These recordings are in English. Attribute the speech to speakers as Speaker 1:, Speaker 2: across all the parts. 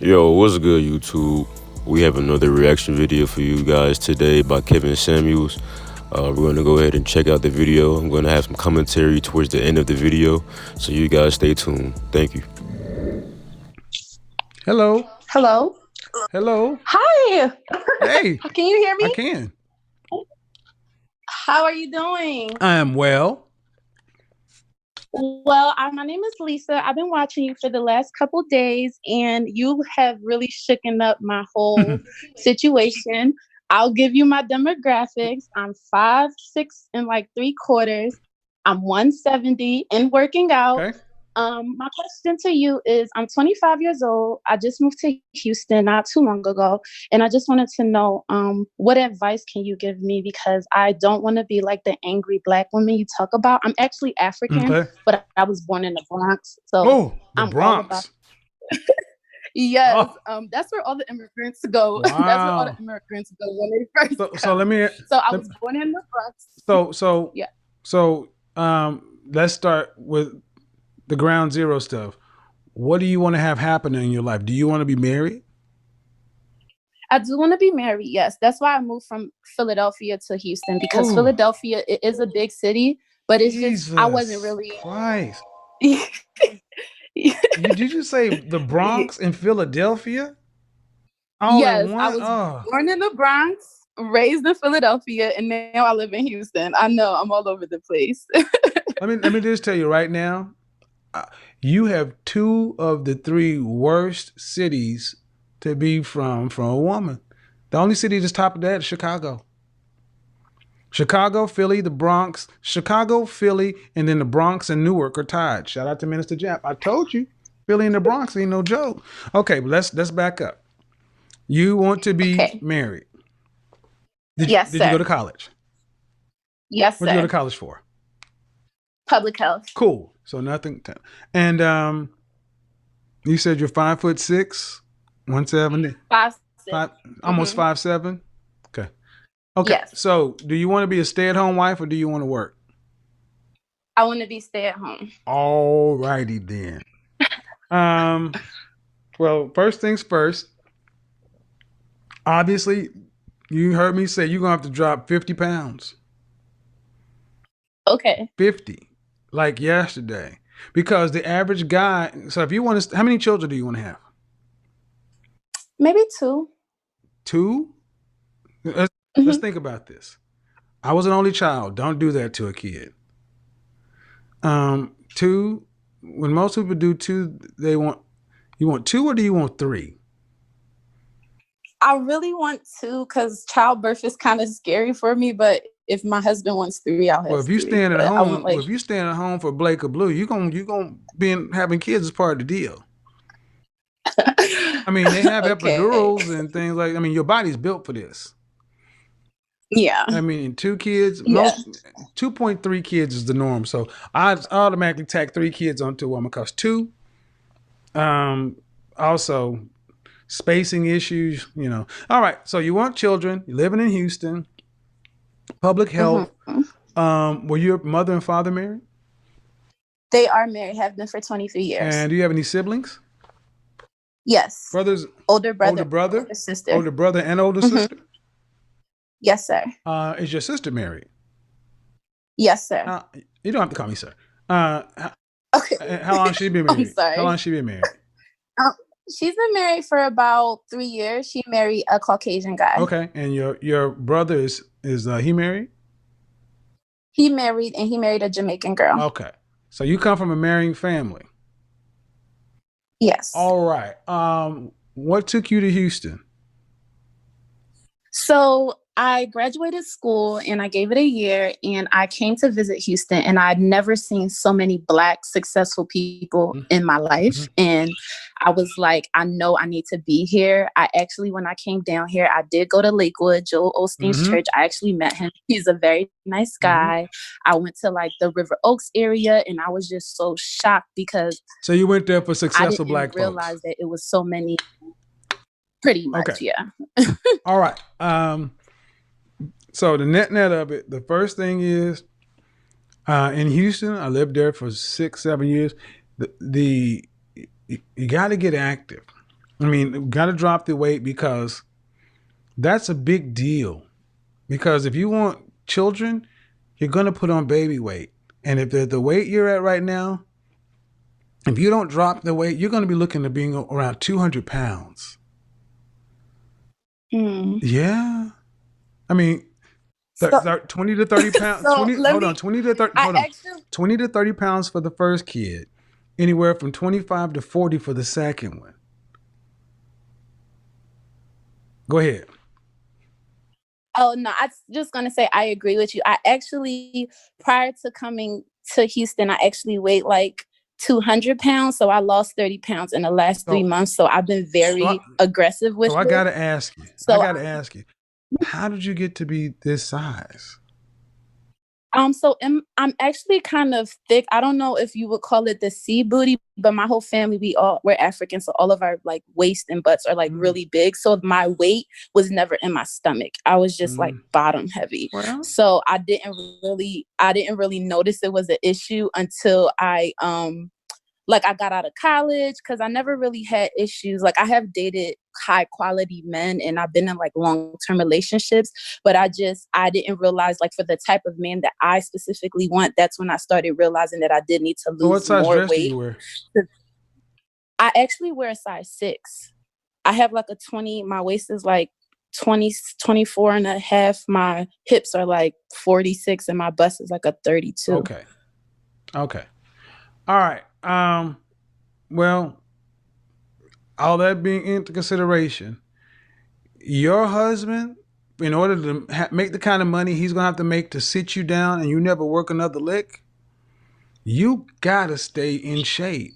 Speaker 1: Yo, what's good, YouTube? We have another reaction video for you guys today by Kevin Samuels. We're going to go ahead and check out the video. I'm going to have some commentary towards the end of the video, so you guys stay tuned. Thank you.
Speaker 2: Hello.
Speaker 3: Hello.
Speaker 2: Hello.
Speaker 3: Hi.
Speaker 2: Hey.
Speaker 3: Can you hear me?
Speaker 2: I can.
Speaker 3: How are you doing?
Speaker 2: I am well.
Speaker 3: Well, my name is Lisa. I've been watching you for the last couple days, and you have really shooken up my whole situation. I'll give you my demographics. I'm 5'6" and like 3/4. I'm 170 and working out.
Speaker 2: Okay.
Speaker 3: My question to you is, I'm 25 years old. I just moved to Houston not too long ago. And I just wanted to know, what advice can you give me? Because I don't want to be like the angry Black woman you talk about. I'm actually African, but I was born in the Bronx. So
Speaker 2: the Bronx.
Speaker 3: Yes. That's where all the immigrants go.
Speaker 2: Wow.
Speaker 3: That's where all the immigrants go when they first come. So I was born in the Bronx.
Speaker 2: So let's start with the ground zero stuff. What do you want to have happen in your life? Do you want to be married?
Speaker 3: I do want to be married, yes. That's why I moved from Philadelphia to Houston, because Philadelphia, it is a big city, but it's just, I wasn't really.
Speaker 2: Christ. Did you say the Bronx in Philadelphia?
Speaker 3: Yes, I was born in the Bronx, raised in Philadelphia, and now I live in Houston. I know, I'm all over the place.
Speaker 2: Let me just tell you right now, you have two of the three worst cities to be from a woman. The only city that's top of that is Chicago. Chicago, Philly, the Bronx. Chicago, Philly, and then the Bronx and Newark are tied. Shout out to Minister Jap. I told you, Philly and the Bronx ain't no joke. Okay, but let's back up. You want to be married.
Speaker 3: Yes, sir.
Speaker 2: Did you go to college?
Speaker 3: Yes, sir.
Speaker 2: What did you go to college for?
Speaker 3: Public health.
Speaker 2: Cool. So nothing. And you said you're 5'6", 170?
Speaker 3: 5'6".
Speaker 2: Almost 5'7". Okay.
Speaker 3: Yes.
Speaker 2: So do you want to be a stay-at-home wife or do you want to work?
Speaker 3: I want to be stay-at-home.
Speaker 2: All righty then. Well, first things first. Obviously, you heard me say you're going to have to drop 50 pounds.
Speaker 3: Okay.
Speaker 2: 50. Like yesterday. Because the average guy, so if you want to, how many children do you want to have?
Speaker 3: Maybe 2.
Speaker 2: 2? Let's think about this. I was an only child. Don't do that to a kid. 2, when most people do 2, you want 2 or do you want 3?
Speaker 3: I really want 2 because childbirth is kind of scary for me, but if my husband wants 3, I'll have 3.
Speaker 2: Well, if you staying at home, if you staying at home for Blake or Blue, you're gonna be having kids as part of the deal. I mean, they have epidurals and things like. I mean, your body's built for this.
Speaker 3: Yeah.
Speaker 2: I mean, 2 kids, 2.3 kids is the norm. So I automatically tack 3 kids onto a woman because 2. Also, spacing issues. All right. So you want children. You're living in Houston. Public health. Were your mother and father married?
Speaker 3: They are married, have been for 23 years.
Speaker 2: And do you have any siblings?
Speaker 3: Yes.
Speaker 2: Brothers?
Speaker 3: Older brother.
Speaker 2: Older
Speaker 3: sister.
Speaker 2: Older brother and older sister?
Speaker 3: Yes, sir.
Speaker 2: Is your sister married?
Speaker 3: Yes, sir.
Speaker 2: You don't have to call me sir.
Speaker 3: Okay.
Speaker 2: How long has she been married?
Speaker 3: I'm sorry.
Speaker 2: How long has she been married?
Speaker 3: She's been married for about 3 years. She married a Caucasian guy.
Speaker 2: Okay. And your brother is he married?
Speaker 3: He married a Jamaican girl.
Speaker 2: Okay. So you come from a marrying family.
Speaker 3: Yes.
Speaker 2: All right. What took you to Houston?
Speaker 3: So I graduated school and I gave it a year and I came to visit Houston, and I'd never seen so many Black successful people in my life. And I was like, I know I need to be here. I actually, when I came down here, I did go to Lakewood, Joel Osteen's church. I actually met him. He's a very nice guy. I went to like the River Oaks area and I was just so shocked because.
Speaker 2: So you went there for successful Black folks.
Speaker 3: I didn't realize that it was so many. Pretty much, yeah.
Speaker 2: All right. So the net of it, the first thing is in Houston, I lived there for 6-7 years. You got to get active. I mean, got to drop the weight because that's a big deal. Because if you want children, you're going to put on baby weight. And if they're the weight you're at right now, if you don't drop the weight, you're going to be looking at being around 200 pounds. Yeah. I mean, 20 to 30 pounds.
Speaker 3: So
Speaker 2: 20 to 30. Hold on. 20 to 30 pounds for the first kid. Anywhere from 25 to 40 for the second one. Go ahead.
Speaker 3: Oh, no, I was just going to say I agree with you. I actually, prior to coming to Houston, I actually weighed like 200 pounds. So I lost 30 pounds in the last 3 months. So I've been very aggressive with it.
Speaker 2: So I got to ask you. How did you get to be this size?
Speaker 3: So I'm actually kind of thick. I don't know if you would call it the C booty, but my whole family, we're African. So all of our like waist and butts are like really big. So my weight was never in my stomach. I was just like bottom heavy.
Speaker 2: Well.
Speaker 3: So I didn't really notice it was an issue until I got out of college, because I never really had issues. Like, I have dated high quality men and I've been in like long-term relationships, but I didn't realize, like, for the type of man that I specifically want, that's when I started realizing that I did need to lose
Speaker 2: what size
Speaker 3: more
Speaker 2: dress
Speaker 3: weight.
Speaker 2: Do you wear?
Speaker 3: I actually wear a size 6. I have like a 20, my waist is like 20, 24 and a half. My hips are like 46 and my bust is like a 32.
Speaker 2: Okay. All right. Well, all that being into consideration, your husband, in order to make the kind of money he's gonna have to make to sit you down and you never work another lick, you gotta stay in shape.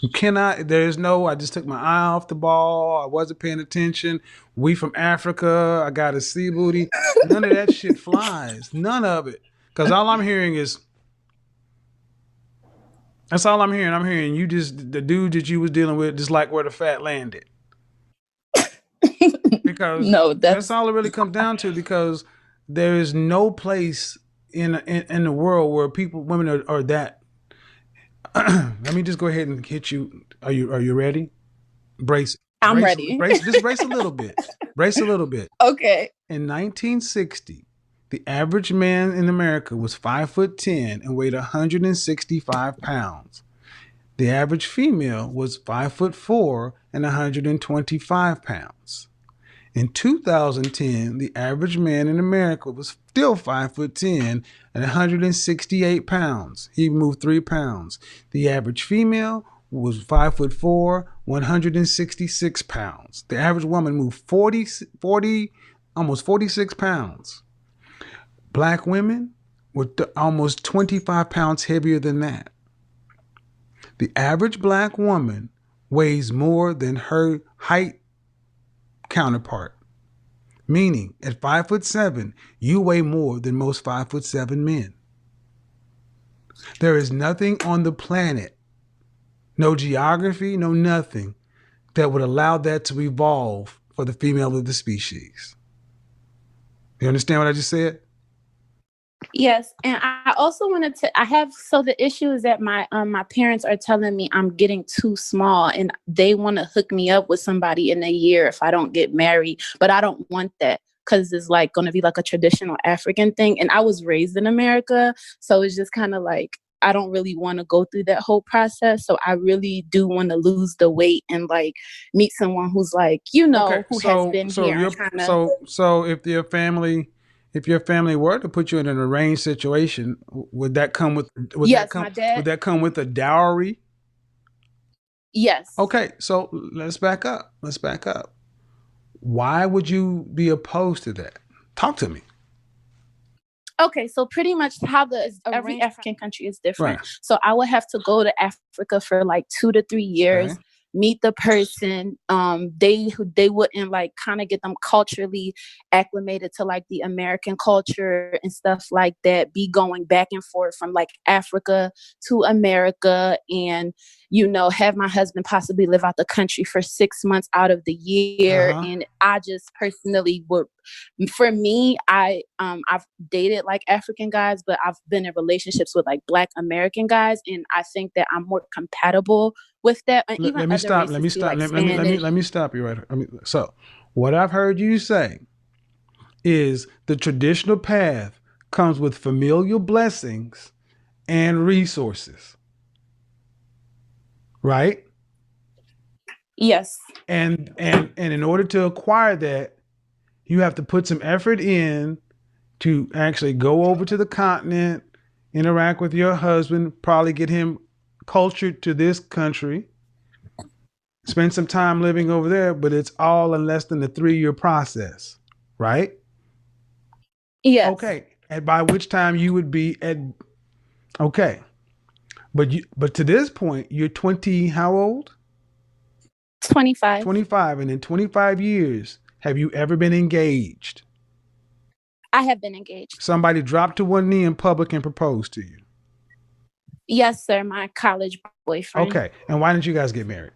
Speaker 2: You cannot. There's no. I just took my eye off the ball. I wasn't paying attention. We from Africa. I got a sea booty. None of that shit flies. None of it. Because all I'm hearing is. That's all I'm hearing. I'm hearing you just, the dude that you was dealing with, just like where the fat landed. Because
Speaker 3: no,
Speaker 2: that's all it really comes down to. Because there is no place in the world where women are that. Let me just go ahead and hit you. Are you ready? Brace.
Speaker 3: I'm ready.
Speaker 2: Just brace a little bit. Brace a little bit.
Speaker 3: Okay.
Speaker 2: In 1960, the average man in America was 5'10" and weighed 165 pounds. The average female was 5'4" and 125 pounds. In 2010, the average man in America was still 5'10" and 168 pounds. He moved 3 pounds. The average female was 5'4", 166 pounds. The average woman moved 40, almost 46 pounds. Black women were almost 25 pounds heavier than that. The average black woman weighs more than her height counterpart. Meaning, at 5'7", you weigh more than most 5'7" men. There is nothing on the planet, no geography, no nothing, that would allow that to evolve for the female of the species. You understand what I just said?
Speaker 3: Yes, and I also wanted to. So the issue is that my parents are telling me I'm getting too small, and they want to hook me up with somebody in a year if I don't get married. But I don't want that, because it's like going to be like a traditional African thing, and I was raised in America, so it's just kind of like I don't really want to go through that whole process. So I really do want to lose the weight and like meet someone who's like, who has been here.
Speaker 2: So if your family. If your family were to put you in an arranged situation, would that come with? Would that come with a dowry?
Speaker 3: Yes.
Speaker 2: Okay, so let's back up. Why would you be opposed to that? Talk to me.
Speaker 3: Okay, so pretty much how every African country is different. Right. So I would have to go to Africa for like 2 to 3 years. Okay. Meet the person. They wouldn't like kind of get them culturally acclimated to like the American culture and stuff like that. Be going back and forth from like Africa to America, and have my husband possibly live out the country for 6 months out of the year. And I just personally would, for me, I've dated like African guys, but I've been in relationships with like Black American guys, and I think that I'm more compatible with that. And
Speaker 2: Let me stop. Let me stop. Let me stop you right here. So what I've heard you say is the traditional path comes with familial blessings and resources, right?
Speaker 3: Yes.
Speaker 2: And in order to acquire that, you have to put some effort in to actually go over to the continent, interact with your husband, probably get him cultured to this country, spend some time living over there, but it's all in less than a 3-year process, right?
Speaker 3: Yes.
Speaker 2: Okay. And by which time you would be at, okay. But to this point, you're 20, how old?
Speaker 3: 25.
Speaker 2: 25. And in 25 years, have you ever been engaged?
Speaker 3: I have been engaged.
Speaker 2: Somebody dropped to one knee in public and proposed to you?
Speaker 3: Yes, sir. My college boyfriend.
Speaker 2: Okay. And why didn't you guys get married?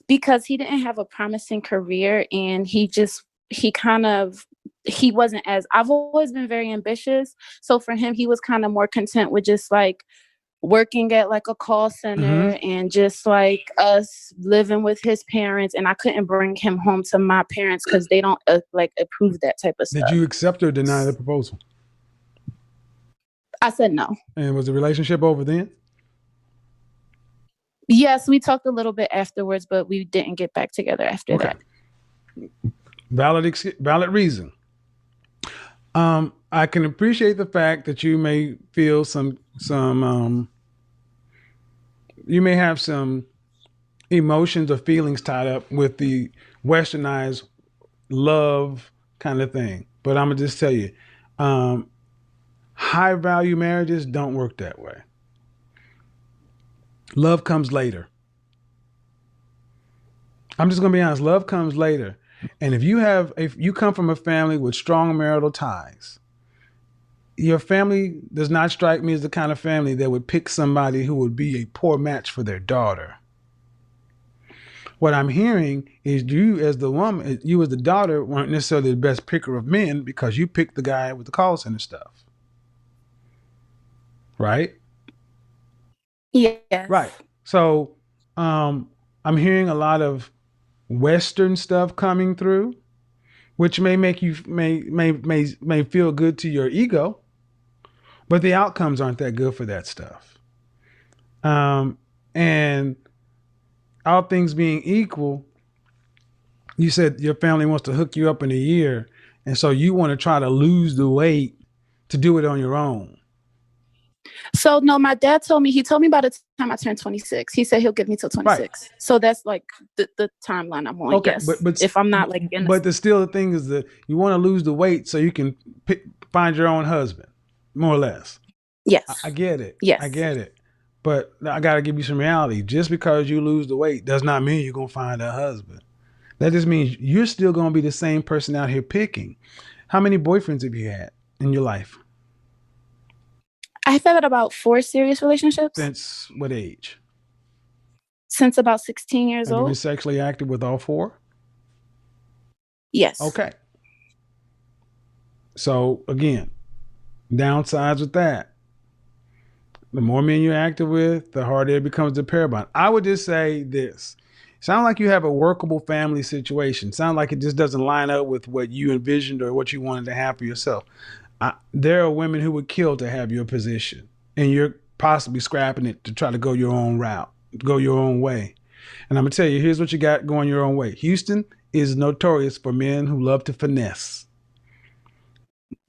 Speaker 3: Because he didn't have a promising career, and he wasn't as, I've always been very ambitious. So for him, he was kind of more content with just like working at like a call center and just like us living with his parents. And I couldn't bring him home to my parents because they don't like approve that type of stuff.
Speaker 2: Did you accept or deny the proposal?
Speaker 3: I said no.
Speaker 2: And was the relationship over then?
Speaker 3: Yes, we talked a little bit afterwards, but we didn't get back together after that.
Speaker 2: Valid reason. I can appreciate the fact that you may feel you may have some emotions or feelings tied up with the westernized love kind of thing. But I'm gonna just tell you, high value marriages don't work that way. Love comes later. I'm just gonna be honest. Love comes later. And if you come from a family with strong marital ties, your family does not strike me as the kind of family that would pick somebody who would be a poor match for their daughter. What I'm hearing is you as the woman, you as the daughter, weren't necessarily the best picker of men because you picked the guy with the call center stuff. Right?
Speaker 3: Yeah.
Speaker 2: Right. So I'm hearing a lot of Western stuff coming through, which may make you may feel good to your ego, but the outcomes aren't that good for that stuff. And all things being equal, you said your family wants to hook you up in a year, and so you want to try to lose the weight to do it on your own.
Speaker 3: So no, my dad told me by the time I turned 26, he said he'll give me till 26. Right. So that's like the timeline I'm on. Okay, yes. But if I'm not like,
Speaker 2: but the thing is that you want to lose the weight so you can find your own husband, more or less.
Speaker 3: Yes,
Speaker 2: I get it.
Speaker 3: Yes,
Speaker 2: I get it. But I got to give you some reality. Just because you lose the weight does not mean you're gonna find a husband. That just means you're still gonna be the same person out here picking. How many boyfriends have you had in your life?
Speaker 3: I've had about 4 serious relationships.
Speaker 2: Since what age?
Speaker 3: Since about 16 years old.
Speaker 2: Have you been sexually active with all 4?
Speaker 3: Yes.
Speaker 2: Okay. So again, downsides with that. The more men you're active with, the harder it becomes to pair bond. I would just say this. Sound like you have a workable family situation. Sound like it just doesn't line up with what you envisioned or what you wanted to have for yourself. There are women who would kill to have your position, and you're possibly scrapping it to try to go your own route, go your own way. And I'm going to tell you, here's what you got going your own way. Houston is notorious for men who love to finesse.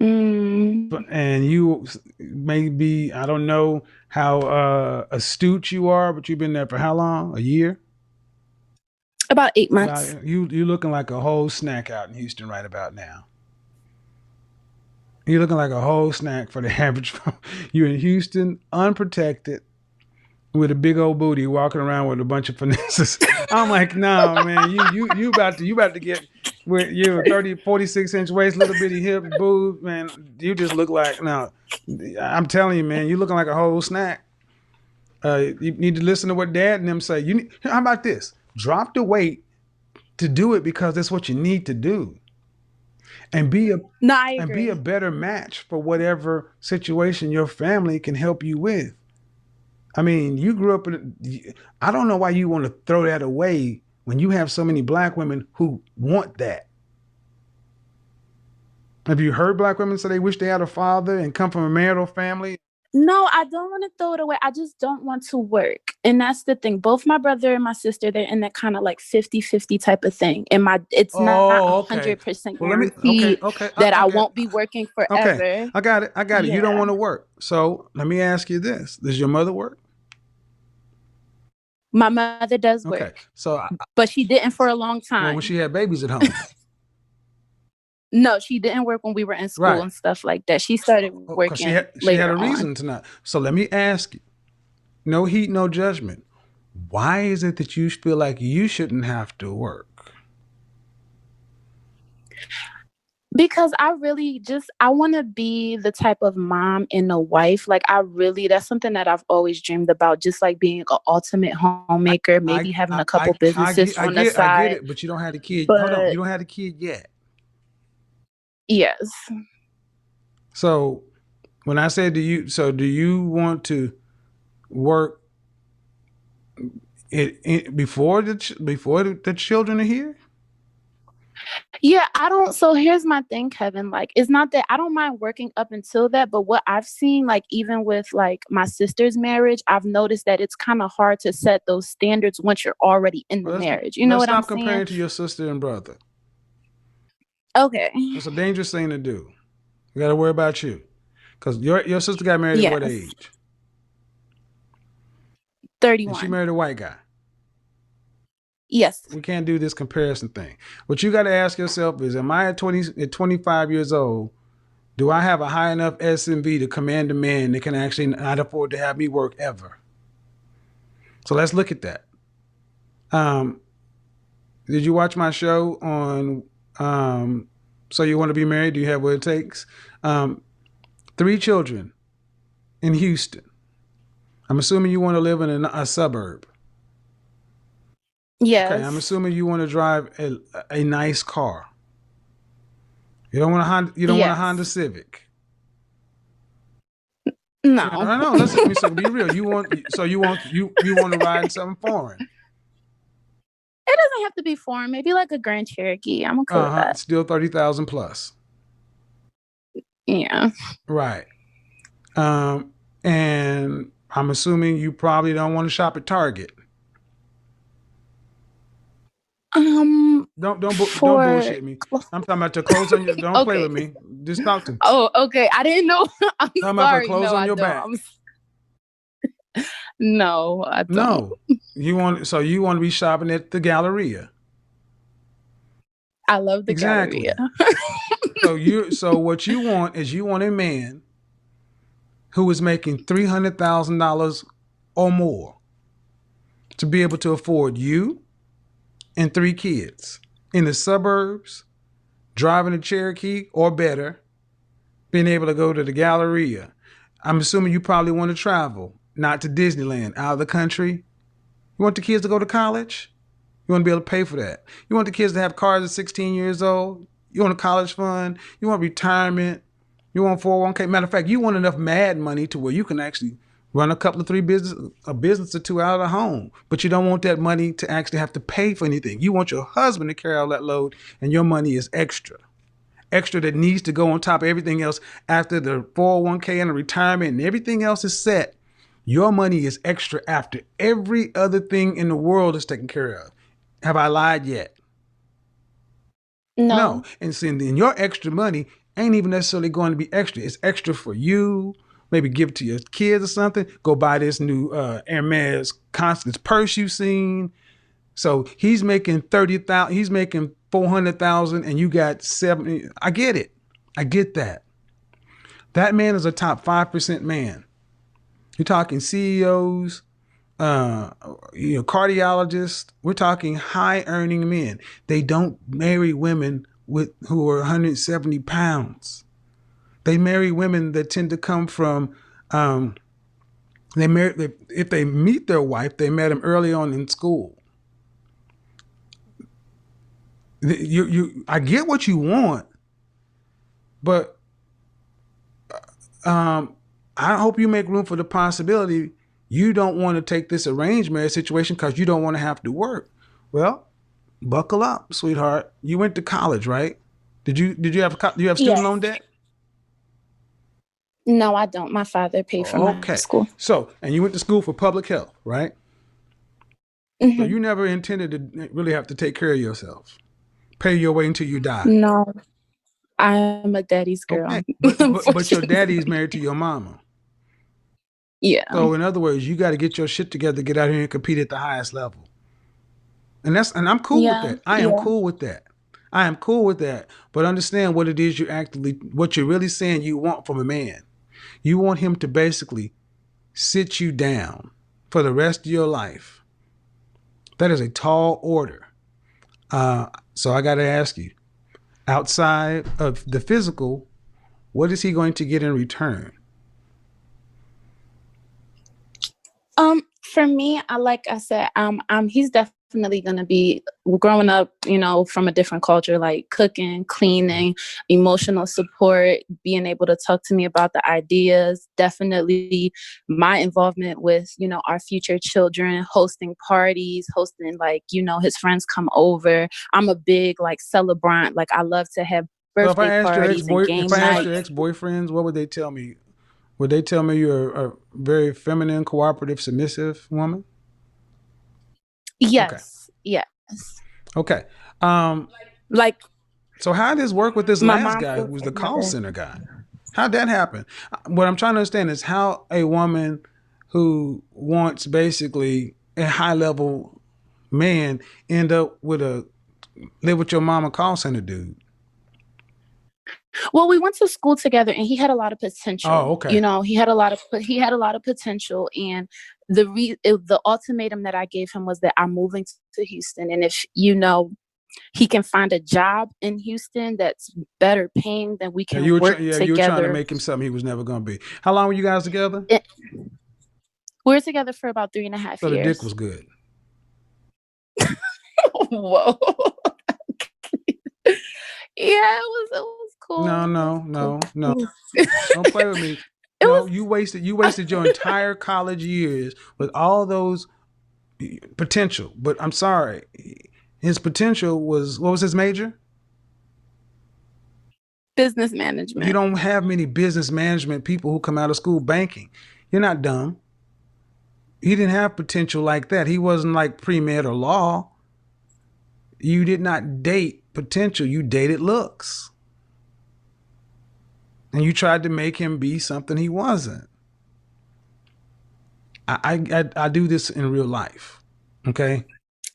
Speaker 2: And you may be, I don't know how astute you are, but you've been there for how long? A year?
Speaker 3: About 8 months.
Speaker 2: You're looking like a whole snack out in Houston right about now. You're looking like a whole snack for the average. You're in Houston, unprotected, with a big old booty, walking around with a bunch of finesses. I'm like, no, man, you about to get with your 30, 46-inch waist, little bitty hip, boobs, man. You just look like, no, I'm telling you, man, you looking like a whole snack. You need to listen to what Dad and them say. How about this? Drop the weight to do it because that's what you need to do, and be a
Speaker 3: No, I
Speaker 2: and
Speaker 3: agree.
Speaker 2: be a better match for whatever situation your family can help you with. I mean, you grew up in. I don't know why you want to throw that away when you have so many black women who want that. Have you heard black women say they wish they had a father and come from a marital family?
Speaker 3: No, I don't want to throw it away. I just don't want to work. And that's the thing. Both my brother and my sister, they're in that kind of like 50-50 type of thing. And it's not
Speaker 2: Oh, okay.
Speaker 3: 100%
Speaker 2: Well, let me. Okay,
Speaker 3: guaranteed
Speaker 2: okay.
Speaker 3: that
Speaker 2: I
Speaker 3: I
Speaker 2: got.
Speaker 3: won't be working
Speaker 2: Okay,
Speaker 3: forever.
Speaker 2: I got it. I got it. You don't
Speaker 3: Yeah.
Speaker 2: want to work, so let me ask you this: does your mother work?
Speaker 3: My mother does
Speaker 2: Okay,
Speaker 3: work,
Speaker 2: so
Speaker 3: but she didn't for a long
Speaker 2: well, when
Speaker 3: time.
Speaker 2: she had babies at home,
Speaker 3: No, she didn't work when we were in school
Speaker 2: right?
Speaker 3: and stuff like that. She started
Speaker 2: Because
Speaker 3: working
Speaker 2: she had
Speaker 3: later
Speaker 2: a
Speaker 3: on.
Speaker 2: reason to not. So let me ask you: no heat, no judgment. Why is it that you feel like you shouldn't have to work?
Speaker 3: Because I want to be the type of mom and a wife. Like that's something that I've always dreamed about, just like being an ultimate homemaker, maybe having a couple businesses on the
Speaker 2: I get
Speaker 3: side.
Speaker 2: it, but you don't have the kid. Hold on, you
Speaker 3: But
Speaker 2: don't have the kid yet.
Speaker 3: yes.
Speaker 2: So when I said do you want to work before the children are here?
Speaker 3: Yeah, I don't. So here's my thing, Kevin. Like, it's not that I don't mind working up until that, but what I've seen, like, even with like my sister's marriage, I've noticed that it's kind of hard to set those standards once you're already in the
Speaker 2: Well,
Speaker 3: marriage. You know
Speaker 2: let's
Speaker 3: what I'm
Speaker 2: stop
Speaker 3: saying?
Speaker 2: comparing to your sister and brother.
Speaker 3: Okay.
Speaker 2: That's a dangerous thing to do. You got to worry about you, because your sister got married at what
Speaker 3: Yes.
Speaker 2: age? And she
Speaker 3: 31.
Speaker 2: married a white guy.
Speaker 3: Yes.
Speaker 2: We can't do this comparison thing. What you got to ask yourself is, am I at 25 years old? Do I have a high enough S&V to command a man that can actually not afford to have me work ever? So let's look at that. Did you watch my show on So You Want to Be Married? Do you have what it takes? 3 children in Houston. I'm assuming you want to live in a suburb.
Speaker 3: Yes.
Speaker 2: Okay, I'm assuming you want to drive a nice car. You don't want a Honda Civic.
Speaker 3: No.
Speaker 2: No. Listen, so be real. You want to ride in something foreign.
Speaker 3: It doesn't have to be foreign. Maybe like a Grand Cherokee. I'm okay with that.
Speaker 2: Still 30,000 plus.
Speaker 3: Yeah.
Speaker 2: Right. And I'm assuming you probably don't want to shop at Target. Don't bullshit me. I'm talking about the clothes on your. Don't play with me. Just talk to me.
Speaker 3: Oh, okay. I didn't know. I'm
Speaker 2: talking
Speaker 3: sorry.
Speaker 2: about clothes on your back.
Speaker 3: No, I don't.
Speaker 2: No, you want to be shopping at the Galleria.
Speaker 3: I love the Galleria.
Speaker 2: So what you want is a man who is making $300,000 or more to be able to afford you and 3 kids in the suburbs, driving a Cherokee or better, being able to go to the Galleria. I'm assuming you probably want to travel, not to Disneyland, out of the country. You want the kids to go to college? You want to be able to pay for that. You want the kids to have cars at 16 years old. You want a college fund. You want retirement. You want 401k. Matter of fact, you want enough mad money to where you can actually run a business or 2 out of the home. But you don't want that money to actually have to pay for anything. You want your husband to carry all that load, and your money is extra. Extra that needs to go on top of everything else after the 401k and the retirement and everything else is set. Your money is extra after every other thing in the world is taken care of. Have I lied yet? No. And then your extra money ain't even necessarily going to be extra. It's extra for you. Maybe give it to your kids or something. Go buy this new Hermes Constance purse you've seen. So he's making 30,000. He's making 400,000, and you got 70. I get it. I get that. That man is a top 5% man. You're talking CEOs, cardiologists. We're talking high earning men. They don't marry women who are 170 pounds. They marry women that tend to come from If they meet their wife, they met him early on in school. I get what you want, but I hope you make room for the possibility you don't want to take this arranged marriage situation because you don't want to have to work. Well, buckle up, sweetheart. You went to college, right? Do you have student
Speaker 3: Yes.
Speaker 2: loan debt?
Speaker 3: No, I don't. My father paid for my
Speaker 2: Okay.
Speaker 3: school.
Speaker 2: So, and you went to school for public health, right? So you never intended to really have to take care of yourself, pay your way until you die.
Speaker 3: No, I'm a daddy's girl.
Speaker 2: Okay, but your daddy's married to your mama.
Speaker 3: Yeah.
Speaker 2: So in other words, you got to get your shit together, get out here and compete at the highest level. And I'm cool with that. I am cool with that. I am cool with that. But understand what it is what you're really saying you want from a man. You want him to basically sit you down for the rest of your life. That is a tall order. So I got to ask you, outside of the physical, what is he going to get in return?
Speaker 3: For me, like I said, he's definitely going to be growing up, from a different culture, like cooking, cleaning, emotional support, being able to talk to me about the ideas. Definitely my involvement with, our future children, hosting parties, hosting his friends come over. I'm a big celebrant. Like I love to have birthday parties and game nights.
Speaker 2: If I asked your ex-boyfriends, what would they tell me? Would they tell me you're a very feminine, cooperative, submissive woman?
Speaker 3: Yes. Okay. Yes.
Speaker 2: Okay. So how did this work with this last guy who was the call center guy? How'd that happen? What I'm trying to understand is how a woman who wants basically a high level man end up with live with your mama call center dude.
Speaker 3: Well, we went to school together, and he had a lot of potential.
Speaker 2: Oh, okay.
Speaker 3: He had a lot of potential, and the ultimatum that I gave him was that I'm moving to Houston, and if he can find a job in Houston that's better paying, then we can work together.
Speaker 2: You were trying to make him something he was never going to be. How long were you guys together?
Speaker 3: We were together for about 3.5 years.
Speaker 2: So the dick was good.
Speaker 3: Whoa. Yeah, it was cool.
Speaker 2: No. Don't play with me. You wasted your entire college years with all those potential. But I'm sorry. His potential was, what was his major?
Speaker 3: Business management.
Speaker 2: You don't have many business management people who come out of school banking. You're not dumb. He didn't have potential like that. He wasn't like pre-med or law. You did not date potential. You dated looks. And you tried to make him be something he wasn't. I do this in real life. Okay?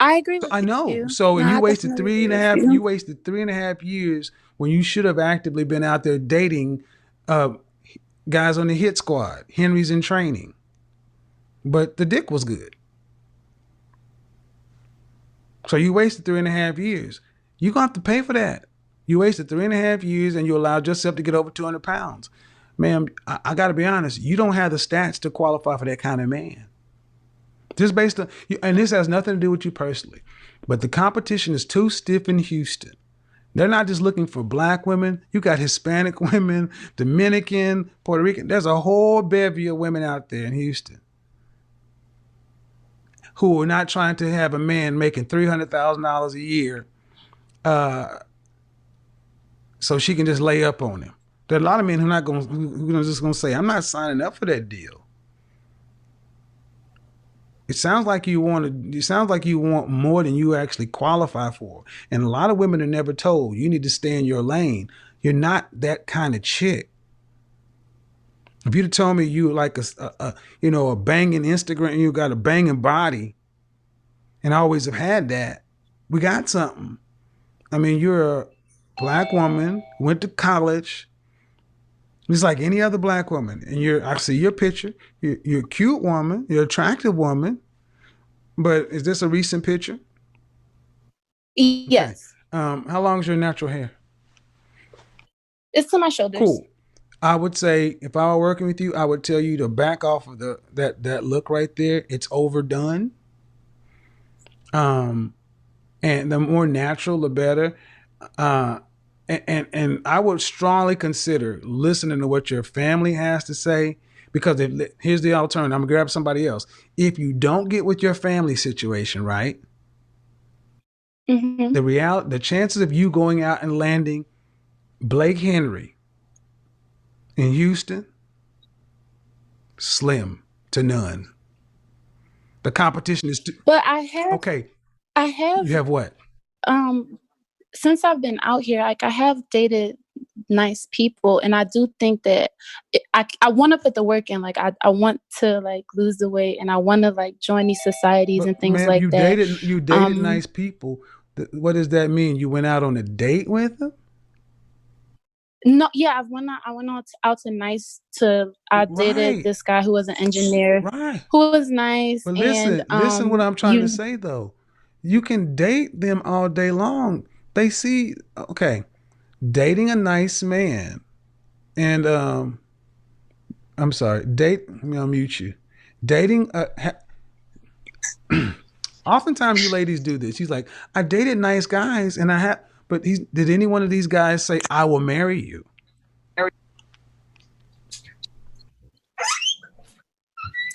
Speaker 3: I agree with you.
Speaker 2: I know. So you wasted 3.5 years when you should have actively been out there dating guys on the hit squad. Henry's in training. But the dick was good. So you wasted 3.5 years. You're going to have to pay for that. You wasted 3.5 years and you allowed yourself to get over 200 pounds. Ma'am, I got to be honest. You don't have the stats to qualify for that kind of man. Just based on, and this has nothing to do with you personally, but the competition is too stiff in Houston. They're not just looking for black women. You got Hispanic women, Dominican, Puerto Rican. There's a whole bevy of women out there in Houston who are not trying to have a man making $300,000 a year so she can just lay up on him. There are a lot of men who are just going to say, I'm not signing up for that deal. It sounds like you want more than you actually qualify for. And a lot of women are never told, you need to stay in your lane. You're not that kind of chick. If you'd have told me you like a banging Instagram, you got a banging body, and I always have had that, we got something. I mean, you're a black woman, went to college, just like any other black woman. And I see your picture. You're a cute woman. You're an attractive woman. But is this a recent picture?
Speaker 3: Yes.
Speaker 2: Okay. How long is your natural hair?
Speaker 3: It's to my shoulders.
Speaker 2: Cool. I would say if I were working with you, I would tell you to back off of that look right there. It's overdone. And the more natural, the better. Uh, and I would strongly consider listening to what your family has to say, because here's the alternative. I'm gonna grab somebody else. If you don't get with your family situation right,
Speaker 3: Mm-hmm.
Speaker 2: the chances of you going out and landing Blake Henry in Houston, slim to none. The competition is too.
Speaker 3: But
Speaker 2: Okay,
Speaker 3: I have,
Speaker 2: you have what?
Speaker 3: Since I've been out here, like I have dated nice people, and I do think that I want to put the work in. Like I want to like lose the weight, and I want to like join these societies and
Speaker 2: But
Speaker 3: things
Speaker 2: ma'am,
Speaker 3: like that.
Speaker 2: you dated nice people. What does that mean? You went out on a date with them?
Speaker 3: No, yeah, I went out to nice to. I dated
Speaker 2: Right,
Speaker 3: this guy who was an engineer,
Speaker 2: right.
Speaker 3: who was nice,
Speaker 2: But
Speaker 3: and
Speaker 2: listen what I'm trying to
Speaker 3: you.
Speaker 2: say though. You can date them all day long. They see, okay, dating a nice man and I'm sorry, let me unmute you. Dating oftentimes you ladies do this. He's like, I dated nice guys and but did any one of these guys say I will marry you?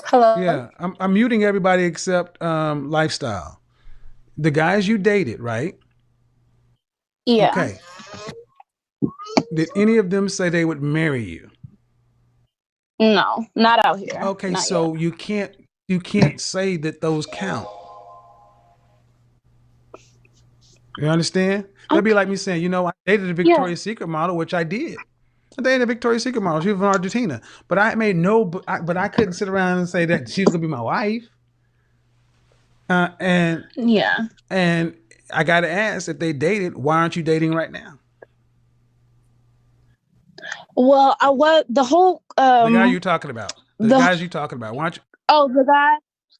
Speaker 3: Hello.
Speaker 2: Yeah, I'm muting everybody except lifestyle. The guys you dated, right?
Speaker 3: Yeah.
Speaker 2: Okay. Did any of them say they would marry you?
Speaker 3: No, not out here.
Speaker 2: Okay,
Speaker 3: Not
Speaker 2: so
Speaker 3: yet.
Speaker 2: you can't say that those count. You understand? That'd be
Speaker 3: Okay.
Speaker 2: like me saying, I dated a
Speaker 3: Yeah.
Speaker 2: Victoria's Secret model, which I did. I dated a Victoria's Secret model. She was from Argentina, but I made no. But I couldn't sit around and say that she was gonna be my wife. And
Speaker 3: Yeah.
Speaker 2: I got to ask, if they dated, why aren't you dating right now?
Speaker 3: Well, the whole
Speaker 2: The guy you're talking about. The guys you're talking about. Why aren't you?
Speaker 3: Oh, the guy.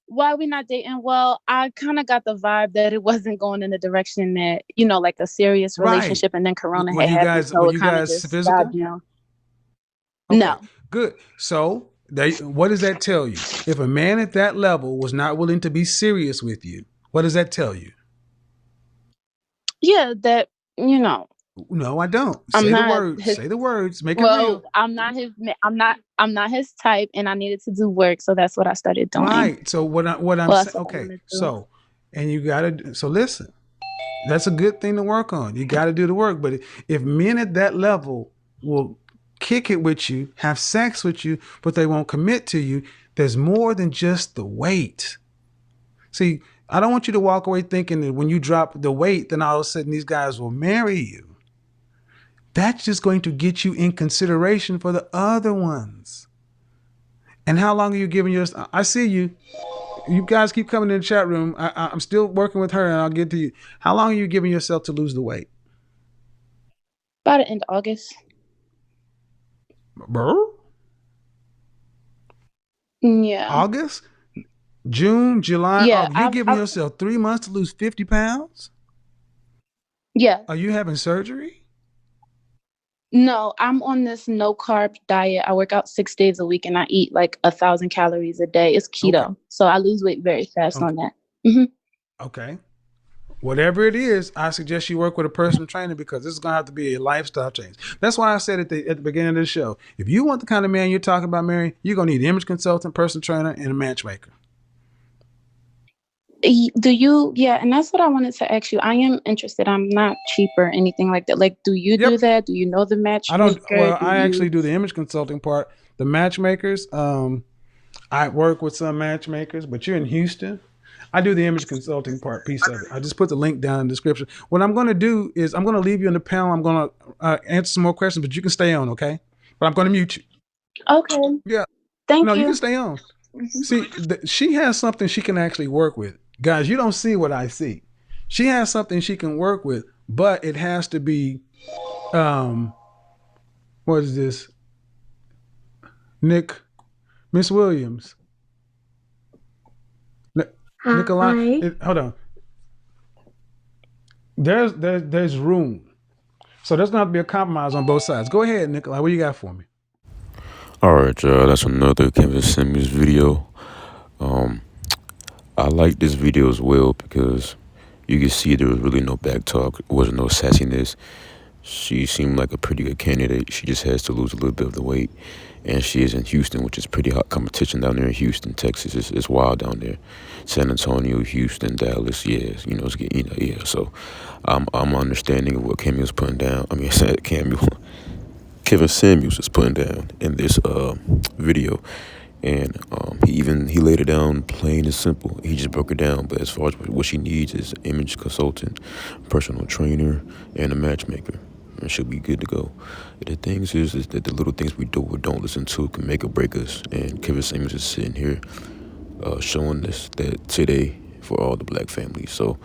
Speaker 3: Why are we not dating? Well, I kind of got the vibe that it wasn't going in the direction that, like a serious
Speaker 2: Right.
Speaker 3: relationship, and then Corona
Speaker 2: Were
Speaker 3: had
Speaker 2: you
Speaker 3: happened,
Speaker 2: guys
Speaker 3: so it kind of just
Speaker 2: physical?
Speaker 3: died.
Speaker 2: Okay,
Speaker 3: No.
Speaker 2: good. So, what does that tell you? If a man at that level was not willing to be serious with you, what does that tell you?
Speaker 3: Yeah, that
Speaker 2: No, I don't.
Speaker 3: I'm
Speaker 2: Say the
Speaker 3: not
Speaker 2: words.
Speaker 3: his.
Speaker 2: Say the words. Make it
Speaker 3: Well,
Speaker 2: real.
Speaker 3: I'm not his. I'm not his type, and I needed to do work, so that's what I started doing.
Speaker 2: Right. So what I'm
Speaker 3: Well,
Speaker 2: saying.
Speaker 3: that's what I
Speaker 2: Okay.
Speaker 3: wanted to do.
Speaker 2: So, and you gotta. So listen. That's a good thing to work on. You got to do the work. But if men at that level will kick it with you, have sex with you, but they won't commit to you, there's more than just the weight. See, I don't want you to walk away thinking that when you drop the weight, then all of a sudden these guys will marry you. That's just going to get you in consideration for the other ones. And how long are you giving yours? I see you. You guys keep coming in the chat room. I'm still working with her, and I'll get to you. How long are you giving yourself to lose the weight?
Speaker 3: By the end of August. Yeah.
Speaker 2: August? June, July,
Speaker 3: Yeah.
Speaker 2: August. You're giving yourself 3 months to lose 50 pounds?
Speaker 3: Yeah.
Speaker 2: Are you having surgery?
Speaker 3: No, I'm on this no carb diet. I work out 6 days a week, and I eat like 1,000 calories a day. It's keto.
Speaker 2: Okay.
Speaker 3: So I lose weight very fast on that.
Speaker 2: Okay. Whatever it is, I suggest you work with a personal trainer, because this is going to have to be a lifestyle change. That's why I said at the beginning of the show, if you want the kind of man you're talking about marrying, you're going to need an image consultant, personal trainer, and a matchmaker.
Speaker 3: Do you? Yeah, and that's what I wanted to ask you. I am interested. I'm not cheap or anything like that. Like, do you do that? Do you know the matchmaker?
Speaker 2: I don't. Well, I actually do the image consulting part. The matchmakers, I work with some matchmakers, but you're in Houston. I do the image consulting piece of it. I just put the link down in the description. What I'm going to do is I'm going to leave you in the panel. I'm going to answer some more questions, but you can stay on, okay? But I'm going to mute you.
Speaker 3: Okay.
Speaker 2: Yeah.
Speaker 3: Thank you.
Speaker 2: You can stay on. See, she has something she can actually work with. Guys, you don't see what I see. She has something she can work with, but it has to be, what is this? Miss Williams. Nikolai, hold on. There's room. So there's going to have to be a compromise on both sides. Go ahead, Nikolai. What you got for me?
Speaker 1: All right, y'all. That's another Kevin Samuels video. Um, I like this video as well because you can see there was really no back talk. There wasn't no sassiness. She seemed like a pretty good candidate. She just has to lose a little bit of the weight. And she is in Houston, which is pretty hot competition down there in Houston, Texas. It's wild down there. San Antonio, Houston, Dallas, yeah, it's getting, yeah. So I'm understanding of what Camuel's putting down. I mean, Kevin Samuels is putting down in this video. And he laid it down plain and simple. He just broke it down. But as far as what she needs is an image consultant, personal trainer, and a matchmaker. And she'll be good to go. The things is that the little things we do or don't listen to can make or break us. And Kevin Samuels is sitting here showing us that today for all the black families. So